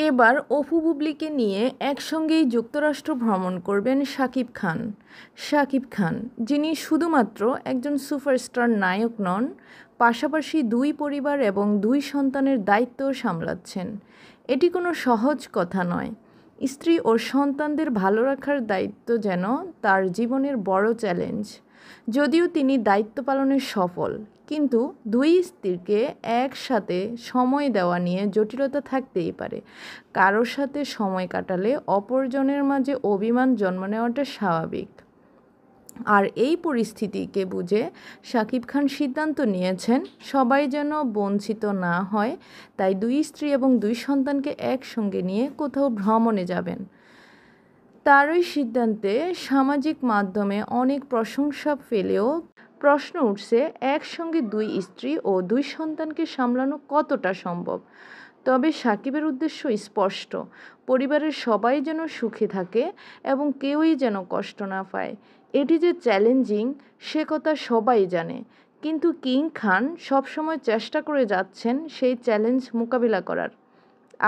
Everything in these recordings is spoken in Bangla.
এবার অপু বুবলিকে নিয়ে একসঙ্গেই যুক্তরাষ্ট্র ভ্রমণ করবেন শাকিব খান। শাকিব খান, যিনি শুধুমাত্র একজন সুপারস্টার নায়ক নন, পাশাপাশি দুই পরিবার এবং দুই সন্তানের দায়িত্বও সামলাচ্ছেন। এটি কোনো সহজ কথা নয়। স্ত্রী ও সন্তানদের ভালো রাখার দায়িত্ব যেন তার জীবনের বড় চ্যালেঞ্জ। যদিও তিনি দায়িত্ব পালনে সফল, কিন্তু দুই স্ত্রীকে একসাথে সময় দেওয়া নিয়ে জটিলতা থাকতেই পারে। কারোর সাথে সময় কাটালে অপরজনের মাঝে অভিমান জন্ম নেওয়াটা স্বাভাবিক। আর এই পরিস্থিতিকে বুঝে শাকিব খান সিদ্ধান্ত নিয়েছেন সবাই যেন বঞ্চিত না হয়, তাই দুই স্ত্রী এবং দুই সন্তানকে একসঙ্গে নিয়ে কোথাও ভ্রমণে যাবেন। তার ওই সিদ্ধান্তে সামাজিক মাধ্যমে অনেক প্রশংসা ফেলেও প্রশ্ন উঠছে, একসঙ্গে দুই স্ত্রী ও দুই সন্তানকে সামলানো কতটা সম্ভব। তবে সাকিবের উদ্দেশ্য স্পষ্ট, পরিবারের সবাই যেন সুখে থাকে এবং কেউই যেন কষ্ট না পায়। এটি যে চ্যালেঞ্জিং সে কথা সবাই জানে, কিন্তু কিং খান সবসময় চেষ্টা করে যাচ্ছেন সেই চ্যালেঞ্জ মোকাবিলা করার।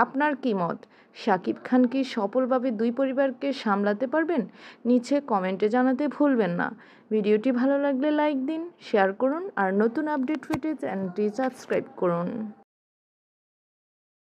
আপনার কি মত? শাকিব খান কি সফলভাবে দুই পরিবারকে সামলাতে পারবেন? নিচে কমেন্টে জানাতে ভুলবেন না। ভিডিওটি ভালো লাগলে লাইক দিন, শেয়ার করুন আর নতুন আপডেট পেতে চ্যানেলটি সাবস্ক্রাইব করুন।